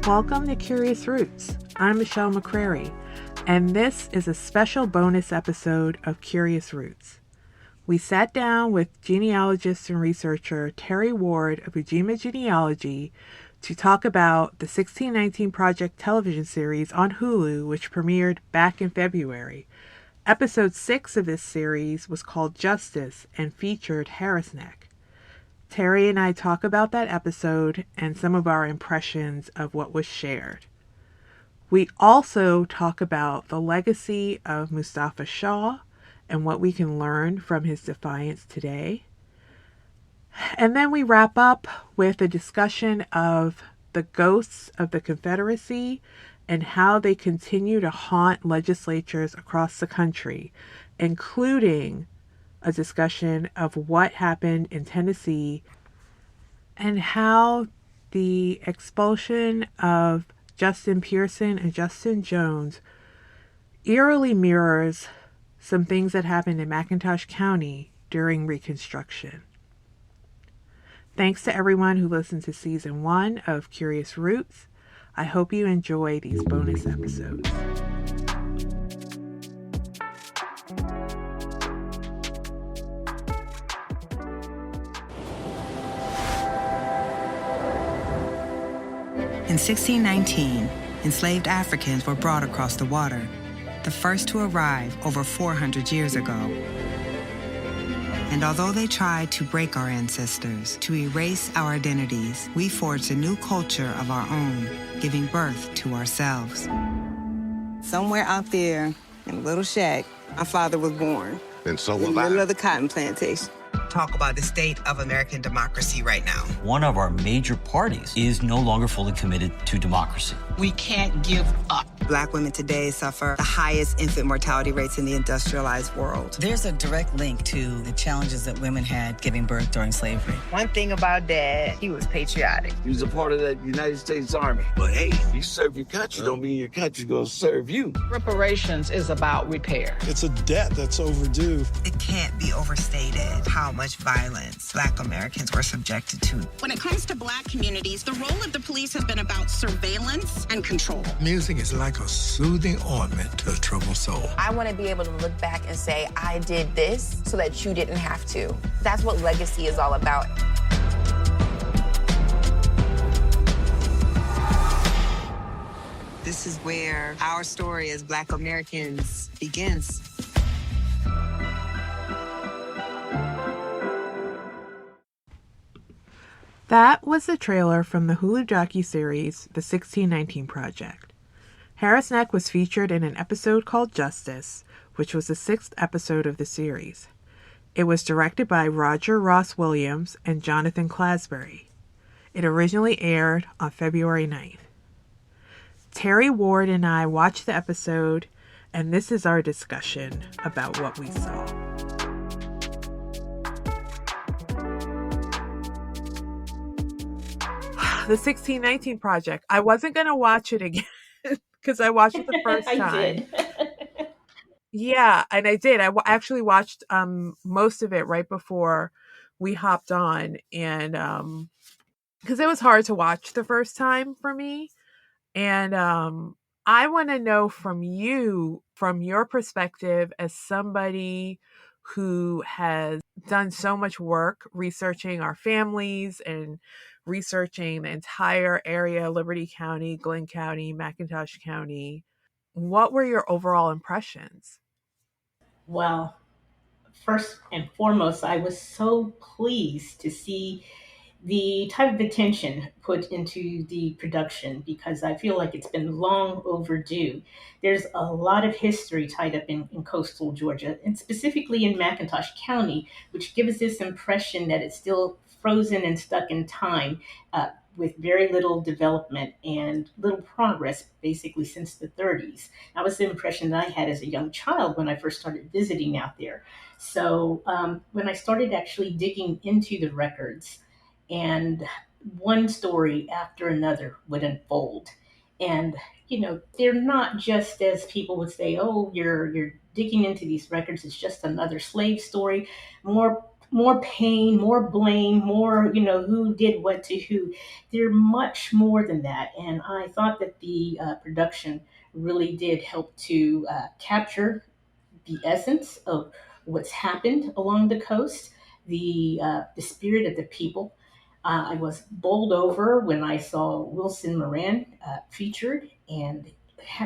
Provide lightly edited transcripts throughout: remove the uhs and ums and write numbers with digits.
Welcome to Curious Roots. I'm Michelle McCrary, and this is a special bonus episode of Curious Roots. We sat down with genealogist and researcher Terry Ward of Ujima Genealogy to talk about the 1619 Project television series on Hulu, which premiered back in February. Episode 6 of this series was called Justice and featured Harrisneck. Terry and I talk about that episode and some of our impressions of what was shared. We also talk about the legacy of Mustafa Shah and what we can learn from his defiance today. And then we wrap up with a discussion of the ghosts of the Confederacy and how they continue to haunt legislatures across the country, including a discussion of what happened in Tennessee and how the expulsion of Justin Pearson and Justin Jones eerily mirrors some things that happened in McIntosh County during Reconstruction. Thanks to everyone who listened to Season 1 of Curious Roots. I hope you enjoy these bonus episodes. In 1619, enslaved Africans were brought across the water, the first to arrive over 400 years ago. And although they tried to break our ancestors, to erase our identities, we forged a new culture of our own, giving birth to ourselves. Somewhere out there, in a little shack, my father was born. And so in the middle of the cotton plantation. Talk about the state of American democracy right now. One of our major parties is no longer fully committed to democracy. We can't give up. Black women today suffer the highest infant mortality rates in the industrialized world. There's a direct link to the challenges that women had giving birth during slavery. One thing about Dad, he was patriotic. He was a part of that United States Army. But hey, you serve your country, don't mean your country's gonna serve you. Reparations is about repair. It's a debt that's overdue. It can't be overstated how much violence Black Americans were subjected to. When it comes to Black communities, the role of the police has been about surveillance and control. Music is like a soothing ointment to a troubled soul. I want to be able to look back and say, I did this so that you didn't have to. That's what legacy is all about. This is where our story as Black Americans begins. That was the trailer from the Hulu docuseries, The 1619 Project. Harrisneck was featured in an episode called Justice, which was the 6th episode of the series. It was directed by Roger Ross Williams and Jonathan Clasbury. It originally aired on February 9th. Terry Ward and I watched the episode, and this is our discussion about what we saw. The 1619 Project. I wasn't going to watch it again because I watched it the first time. I did. Yeah, and I did. I actually watched most of it right before we hopped on, and because it was hard to watch the first time for me. And I want to know from you, from your perspective as somebody who has done so much work researching our families and researching the entire area, Liberty County, Glenn County, McIntosh County. What were your overall impressions? Well, first and foremost, I was so pleased to see the type of attention put into the production because I feel like it's been long overdue. There's a lot of history tied up in coastal Georgia, and specifically in McIntosh County, which gives this impression that it's still frozen and stuck in time with very little development and little progress basically since the 30s. That was the impression that I had as a young child when I first started visiting out there. So when I started actually digging into the records, and one story after another would unfold. And, you know, they're not just as people would say, oh, you're digging into these records, it's just another slave story. More more pain, more blame, more, who did what to who. They're much more than that. And I thought that the production really did help to capture the essence of what's happened along the coast, the spirit of the people. I was bowled over when I saw Wilson Moran featured, and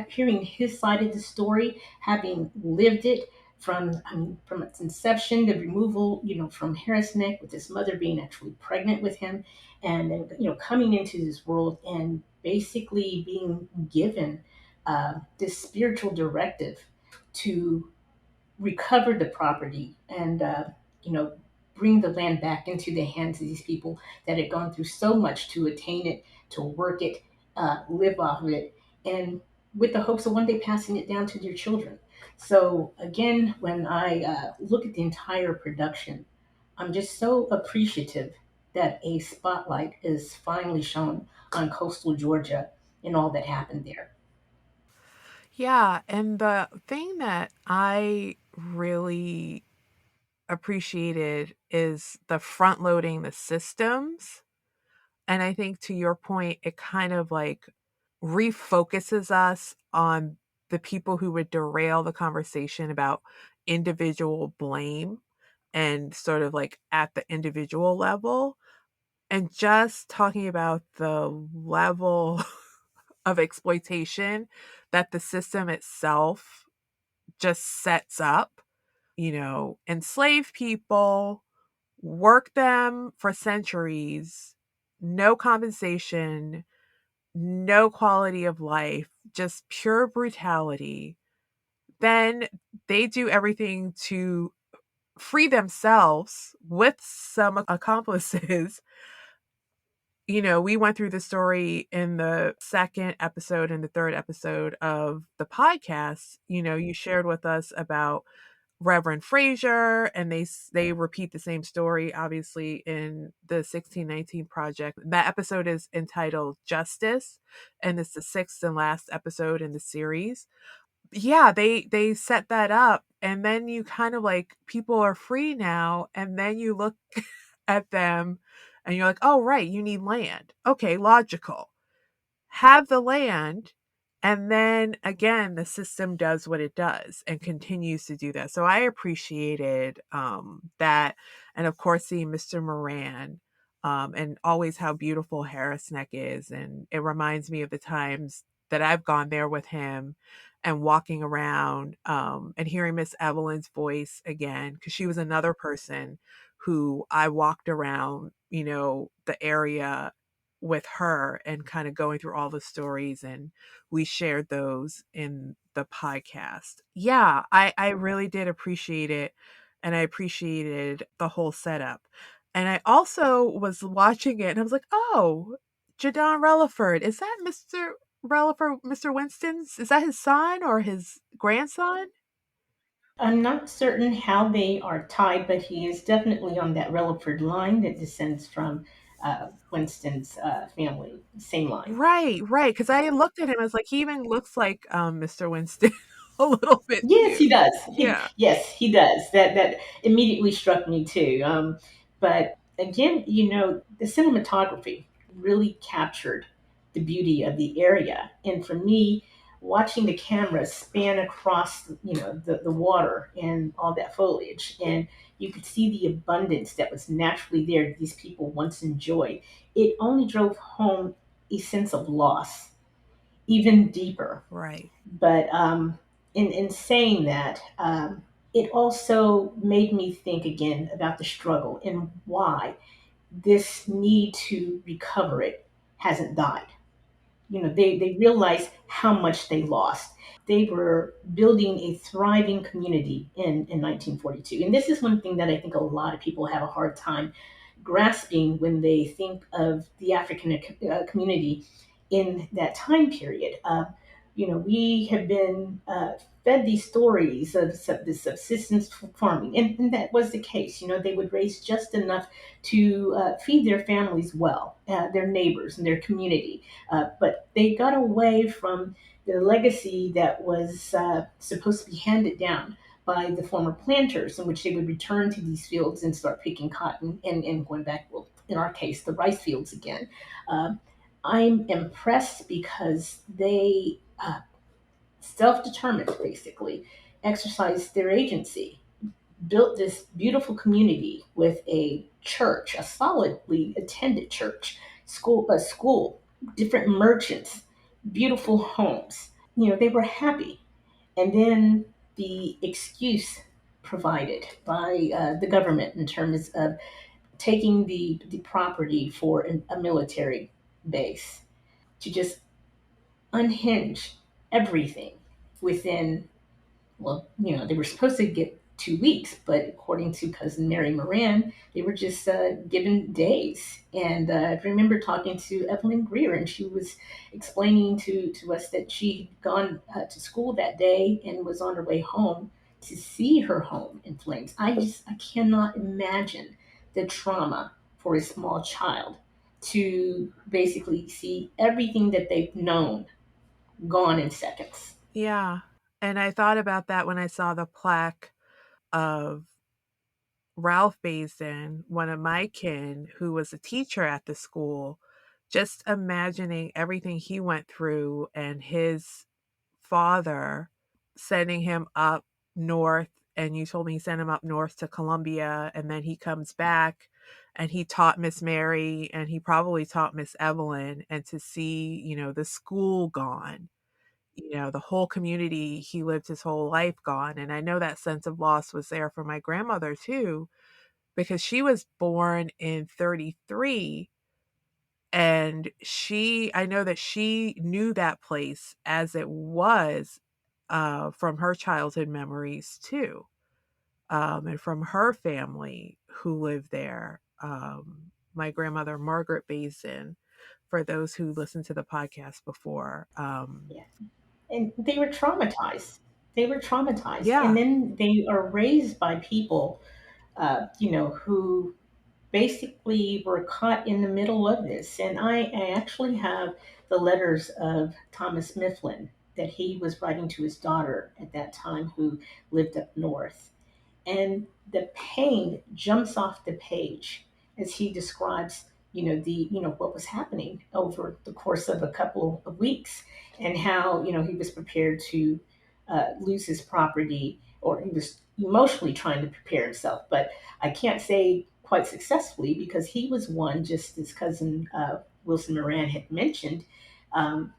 hearing his side of the story, having lived it from its inception, the removal, from Harris Neck, with his mother being actually pregnant with him, and then, coming into this world and basically being given this spiritual directive to recover the property and bring the land back into the hands of these people that had gone through so much to attain it, to work it, live off of it, and with the hopes of one day passing it down to their children. So again, when I look at the entire production, I'm just so appreciative that a spotlight is finally shown on coastal Georgia and all that happened there. Yeah, and the thing that I really appreciated is the front loading the systems. And I think to your point, it kind of like refocuses us on the people who would derail the conversation about individual blame and sort of like at the individual level, and just talking about the level of exploitation that the system itself just sets up. Enslave people, work them for centuries, no compensation, no quality of life, just pure brutality. Then they do everything to free themselves with some accomplices. We went through the story in the second episode and the third episode of the podcast. You shared with us about Reverend Frazier, and they repeat the same story, obviously, in the 1619 Project. That episode is entitled Justice, and it's the sixth and last episode in the series. Yeah, they set that up, and then you kind of like, people are free now, and then you look at them and you're like, oh, right, you need land. Okay, logical. Have the land. And then again, the system does what it does and continues to do that. So I appreciated that. And of course, seeing Mr. Moran, and always how beautiful Harris Neck is. And it reminds me of the times that I've gone there with him and walking around, and hearing Miss Evelyn's voice again, because she was another person who I walked around, the area with her and kind of going through all the stories, and we shared those in the podcast. Yeah, I really did appreciate it, and I appreciated the whole setup. And I also was watching it and I was like, oh, Jadon Relaford, is that Mr. Relaford, Mr. Winston's? Is that his son or his grandson? I'm not certain how they are tied, but he is definitely on that Relaford line that descends from Winston's family, same line. Right, right. Because I looked at him, I was like, he even looks like Mr. Winston a little bit Yes, too. he does. Yeah. Yes, he does. That immediately struck me too. But again, the cinematography really captured the beauty of the area, and for me, watching the camera span across, the water and all that foliage, and you could see the abundance that was naturally there that these people once enjoyed. It only drove home a sense of loss even deeper. Right. But in saying that, it also made me think again about the struggle and why this need to recover it hasn't died. They realized how much they lost. They were building a thriving community in 1942. And this is one thing that I think a lot of people have a hard time grasping when they think of the African community in that time period. We have been fed these stories of the subsistence farming, and that was the case. They would raise just enough to feed their families well, their neighbors and their community. But they got away from the legacy that was supposed to be handed down by the former planters, in which they would return to these fields and start picking cotton and going back, well, in our case, the rice fields again. Um, I'm impressed because they self determined, basically, exercised their agency, built this beautiful community with a church, a solidly attended church, school, different merchants, beautiful homes. They were happy. And then the excuse provided by the government in terms of taking the property for a military base to just unhinge everything within, well, they were supposed to get 2 weeks, but according to cousin Mary Moran, they were just given days. And I remember talking to Evelyn Greer, and she was explaining to us that she'd gone to school that day and was on her way home to see her home in flames. I cannot imagine the trauma for a small child to basically see everything that they've known gone in seconds. Yeah. And I thought about that when I saw the plaque of Ralph Bazin, one of my kin, who was a teacher at the school, just imagining everything he went through and his father sending him up north. And you told me he sent him up north to Columbia, and then he comes back and he taught Miss Mary, and he probably taught Miss Evelyn, and to see, the school gone, the whole community he lived his whole life gone. And I know that sense of loss was there for my grandmother too, because she was born in 33, and I know that she knew that place as it was from her childhood memories too, and from her family who lived there. My grandmother, Margaret Bazin, for those who listened to the podcast before. Yeah. And they were traumatized. They were traumatized. And Yeah. then they are raised by people, who basically were caught in the middle of this. And I actually have the letters of Thomas Mifflin that he was writing to his daughter at that time, who lived up north. And the pain jumps off the page as he describes, what was happening over the course of a couple of weeks, and how, he was prepared to lose his property, or he was emotionally trying to prepare himself. But I can't say quite successfully, because he was one, just as cousin Wilson Moran had mentioned, um,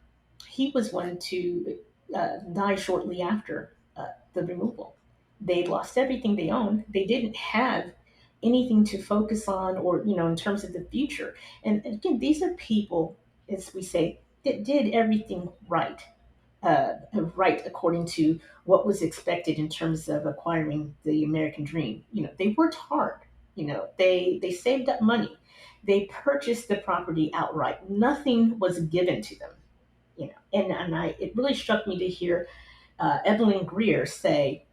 he was one to die shortly after the removal. They lost everything they owned. They didn't have anything to focus on, or, in terms of the future. And again, these are people, as we say, that did everything right, right according to what was expected in terms of acquiring the American dream. They worked hard. They saved up money. They purchased the property outright. Nothing was given to them. And it really struck me to hear Evelyn Greer say,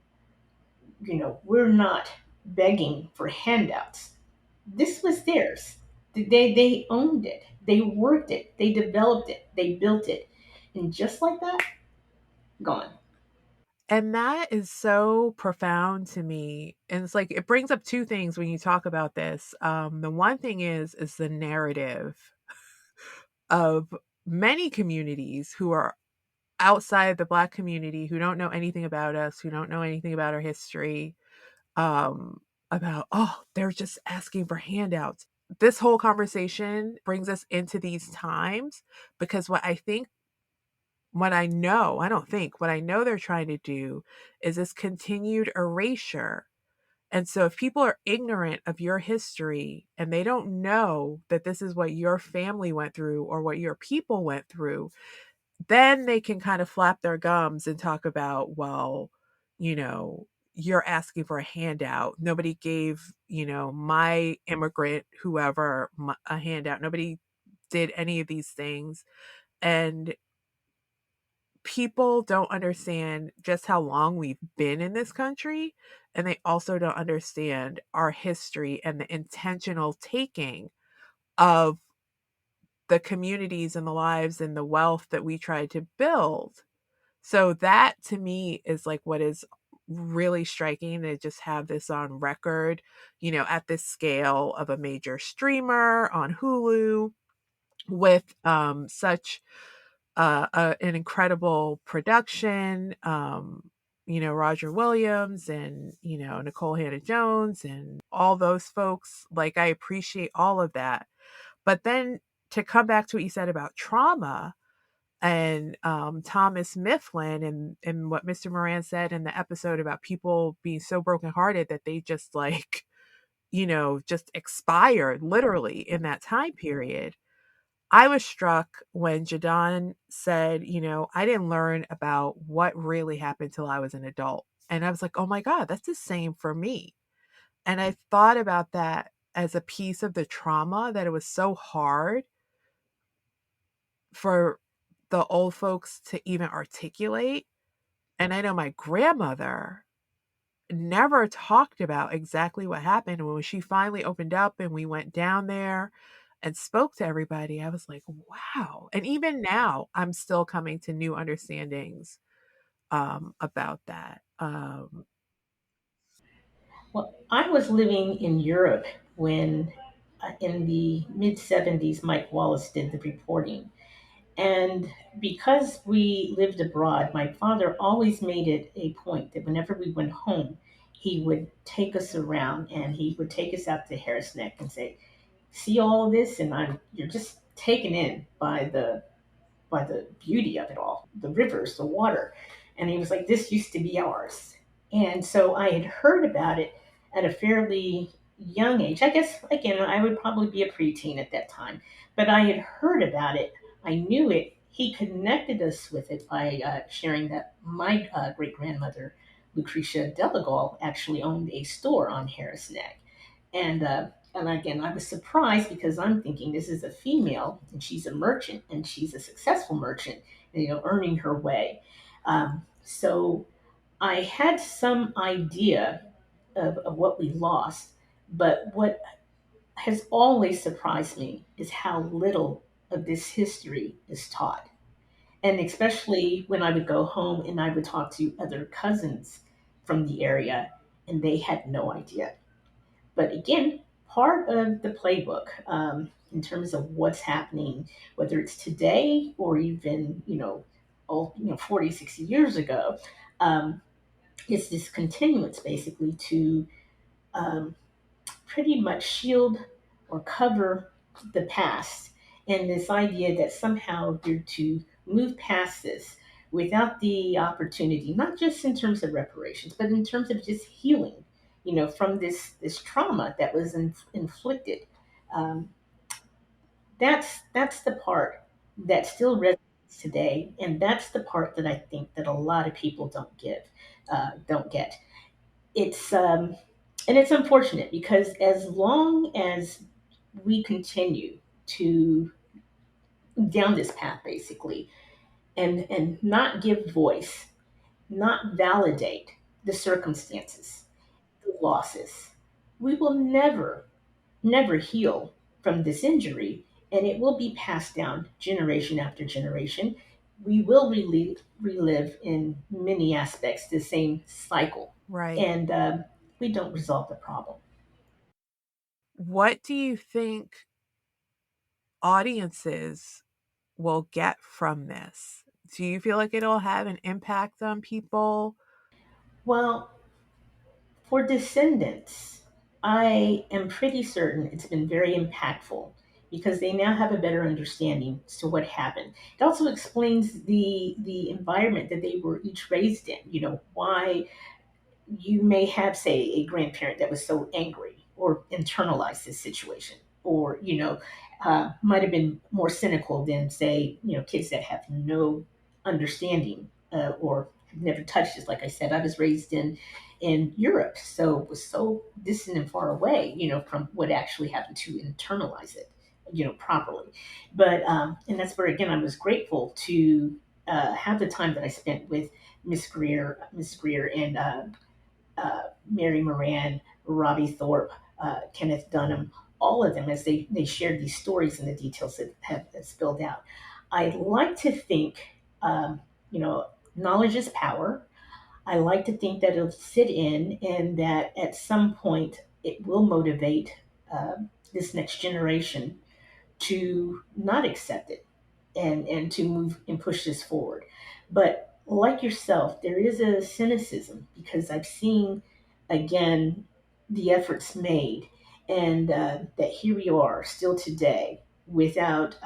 we're not begging for handouts. This was theirs. They owned it. They worked it. They developed it. They built it. And just like that, gone. And that is so profound to me. And it's like, it brings up two things when you talk about this. The one thing is the narrative of many communities who are outside the Black community, who don't know anything about us, who don't know anything about our history, about, oh, they're just asking for handouts. This whole conversation brings us into these times, because what I know they're trying to do is this continued erasure. And so if people are ignorant of your history and they don't know that this is what your family went through or what your people went through, then they can kind of flap their gums and talk about, well, you're asking for a handout. Nobody gave, my immigrant, whoever, a handout. Nobody did any of these things. And people don't understand just how long we've been in this country, and they also don't understand our history and the intentional taking of the communities and the lives and the wealth that we tried to build. So that to me is like what is really striking to just have this on record, at this scale of a major streamer on Hulu with such an incredible production. Roger Williams and, Nicole Hannah Jones and all those folks. Like, I appreciate all of that. But then to come back to what you said about trauma and Thomas Mifflin and what Mr. Moran said in the episode about people being so brokenhearted that they just like, just expired literally in that time period. I was struck when Jadon said, I didn't learn about what really happened till I was an adult. And I was like, oh my God, that's the same for me. And I thought about that as a piece of the trauma, that it was so hard for the old folks to even articulate. And I know my grandmother never talked about exactly what happened. When she finally opened up and we went down there and spoke to everybody, I was like, wow. And even now, I'm still coming to new understandings about that. Well, I was living in Europe when, in the mid 70s, Mike Wallace did the reporting. And because we lived abroad, my father always made it a point that whenever we went home, he would take us around and he would take us out to Harris Neck and say, see all of this? And you're just taken in by the beauty of it all, the rivers, the water. And he was like, this used to be ours. And so I had heard about it at a fairly young age. I guess, again, I would probably be a preteen at that time, but I had heard about it. I knew it. He connected us with it by sharing that my great grandmother, Lucretia Delagal, actually owned a store on Harris Neck. And again, I was surprised because I'm thinking this is a female and she's a merchant and she's a successful merchant, earning her way. So I had some idea of what we lost, but what has always surprised me is how little of this history is taught. And especially when I would go home and I would talk to other cousins from the area, and they had no idea. But again, part of the playbook in terms of what's happening, whether it's today or even, 40, 60 years ago, um, is this continuance basically to um, pretty much shield or cover the past. And this idea that somehow you're to move past this without the opportunity, not just in terms of reparations, but in terms of just healing, from this trauma that was inflicted. Um, that's the part that still resonates today, and that's the part that I think that a lot of people don't get. It's and it's unfortunate because as long as we continue to down this path basically and not give voice, not validate the circumstances, the losses, we will never heal from this injury, and it will be passed down generation after generation. We will relive in many aspects the same cycle, Right. and we don't resolve the problem. What do you think audiences will get from this? Do you feel like it'll have an impact on people? Well, for descendants, I am pretty certain it's been very impactful because they now have a better understanding as to what happened. It also explains the environment that they were each raised in. Why you may have, say, a grandparent that was so angry or internalized this situation, or might have been more cynical than, say, kids that have no understanding or have never touched this. Like I said, I was raised in Europe, so it was so distant and far away, from what actually happened to internalize it, properly. But and that's where again I was grateful to have the time that I spent with Miss Greer, and Mary Moran, Robbie Thorpe, Kenneth Dunham, all of them as they shared these stories and the details that have spilled out. I'd like to think, um, knowledge is power. I like to think that it'll sit in and that at some point it will motivate uh, this next generation to not accept it and to move and push this forward. But like yourself, there is a cynicism because I've seen again the efforts made, and that here we are still today without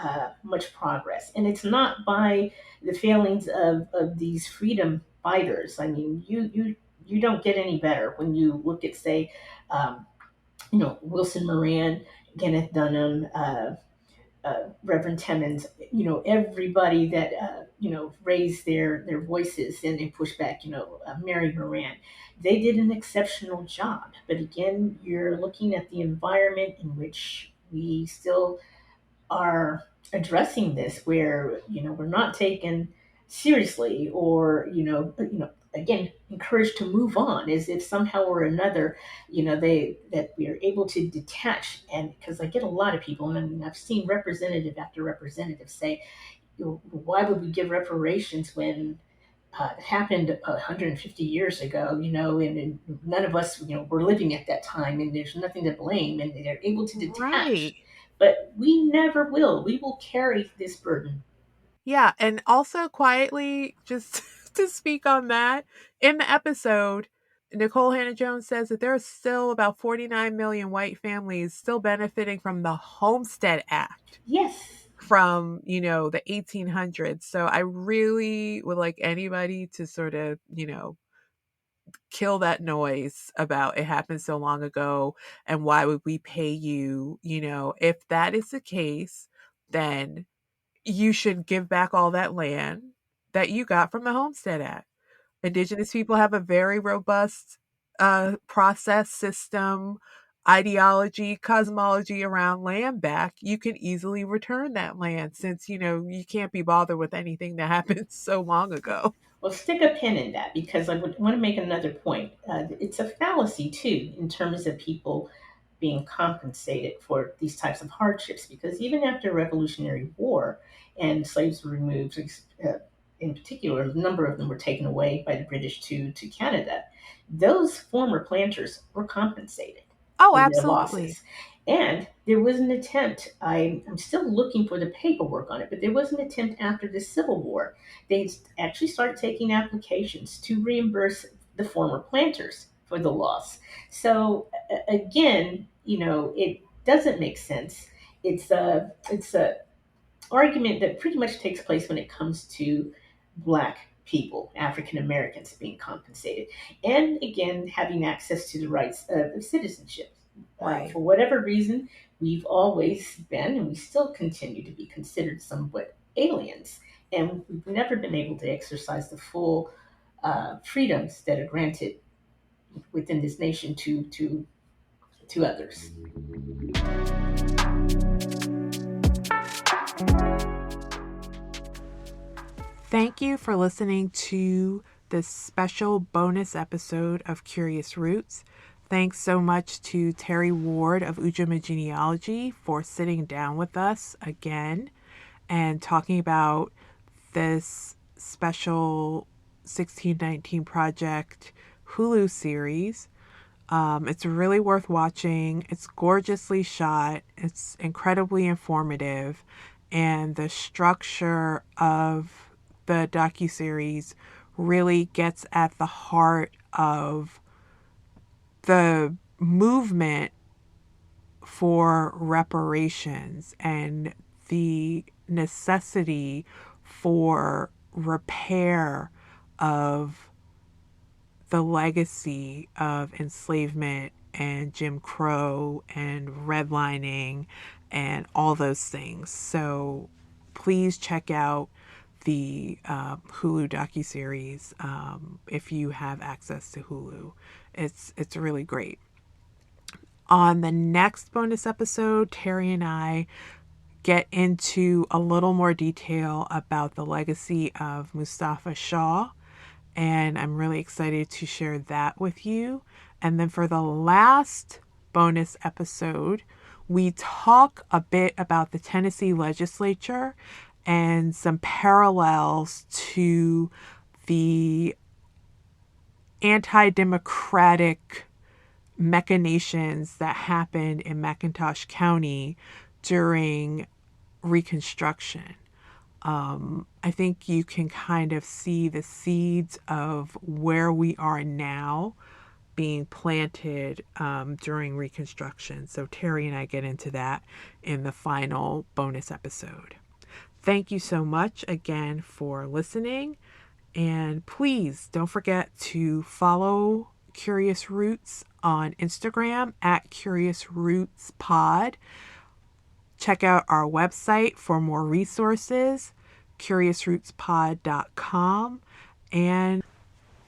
much progress. And it's not by the failings of these freedom fighters. I mean, you don't get any better when you look at, say, um, Wilson Moran, Kenneth Dunham, Reverend Timmons, everybody that raised their voices and pushed back. Mary Moran, they did an exceptional job. But again, you're looking at the environment in which we still are addressing this, where we're not taken seriously, or again encouraged to move on, as if somehow or another they that we are able to detach. And because I get a lot of people, and I mean, I've seen representative after representative say, why would we give reparations when it happened 150 years ago, and none of us, were living at that time, and there's nothing to blame, and they're able to Right. detach. But we never will. We will carry this burden. Yeah, and also quietly, just to speak on that, in the episode, Nicole Hannah Jones says that there are still about 49 million white families still benefiting from the Homestead Act Yes. from, the 1800s. So I really would like anybody to sort of, kill that noise about it happened so long ago and why would we pay you. If that is the case, then you should give back all that land that you got from the Homestead Act. Indigenous people have a very robust process, system, ideology, cosmology around land back. You can easily return that land since, you can't be bothered with anything that happened so long ago. Well, stick a pin in that, because I would want to make another point. It's a fallacy, too, in terms of people being compensated for these types of hardships, because even after Revolutionary War and slaves were removed, in particular, a number of them were taken away by the British to Canada, those former planters were compensated Oh, for their absolutely. losses. And there was an attempt, I'm still looking for the paperwork on it, but there was an attempt after the Civil War. They actually started taking applications to reimburse the former planters for the loss. So again, it doesn't make sense. It's a argument that pretty much takes place when it comes to Black people, African Americans being compensated, and again having access to the rights of citizenship. Right. For whatever reason, we've always been, and we still continue to be, considered somewhat aliens, and we've never been able to exercise the full freedoms that are granted within this nation to others. Thank you for listening to this special bonus episode of Curious Roots. Thanks so much to Terry Ward of Ujamaa Genealogy for sitting down with us again and talking about this special 1619 Project Hulu series. It's really worth watching. It's gorgeously shot. It's incredibly informative. And the structure of the docuseries really gets at the heart of the movement for reparations and the necessity for repair of the legacy of enslavement and Jim Crow and redlining and all those things. So please check out the Hulu docuseries if you have access to Hulu. It's really great. On the next bonus episode, Terry and I get into a little more detail about the legacy of Mustafa Shah, and I'm really excited to share that with you. And then for the last bonus episode, we talk a bit about the Tennessee legislature and some parallels to the anti-democratic machinations that happened in McIntosh County during Reconstruction. I think you can kind of see the seeds of where we are now being planted during Reconstruction. So Terry and I get into that in the final bonus episode. Thank you so much again for listening. And please don't forget to follow Curious Roots on Instagram at Curious Roots Pod. Check out our website for more resources, curiousrootspod.com. And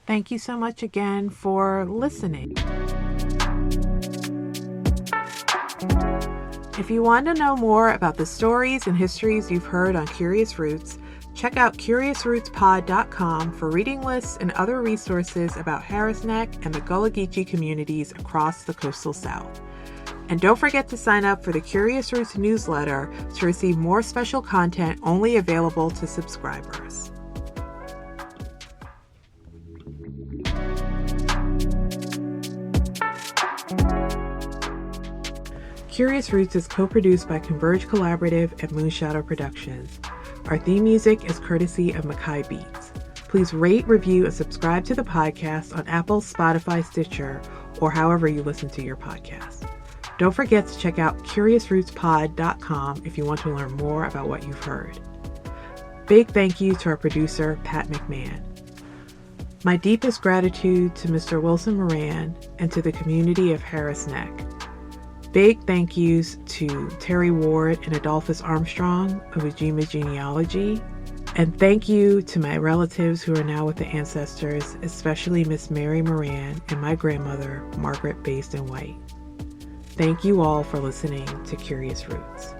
thank you so much again for listening. If you want to know more about the stories and histories you've heard on Curious Roots, check out curiousrootspod.com for reading lists and other resources about Harris Neck and the Gullah Geechee communities across the coastal South. And don't forget to sign up for the Curious Roots newsletter to receive more special content only available to subscribers. Curious Roots is co-produced by Converge Collaborative and Moonshadow Productions. Our theme music is courtesy of Mackay Beats. Please rate, review, and subscribe to the podcast on Apple, Spotify, Stitcher, or however you listen to your podcast. Don't forget to check out curiousrootspod.com if you want to learn more about what you've heard. Big thank you to our producer, Pat McMahon. My deepest gratitude to Mr. Wilson Moran and to the community of Harris Neck. Big thank yous to Terry Ward and Adolphus Armstrong of Ujima Genealogy. And thank you to my relatives who are now with the ancestors, especially Miss Mary Moran and my grandmother, Margaret Basden White. Thank you all for listening to Curious Roots.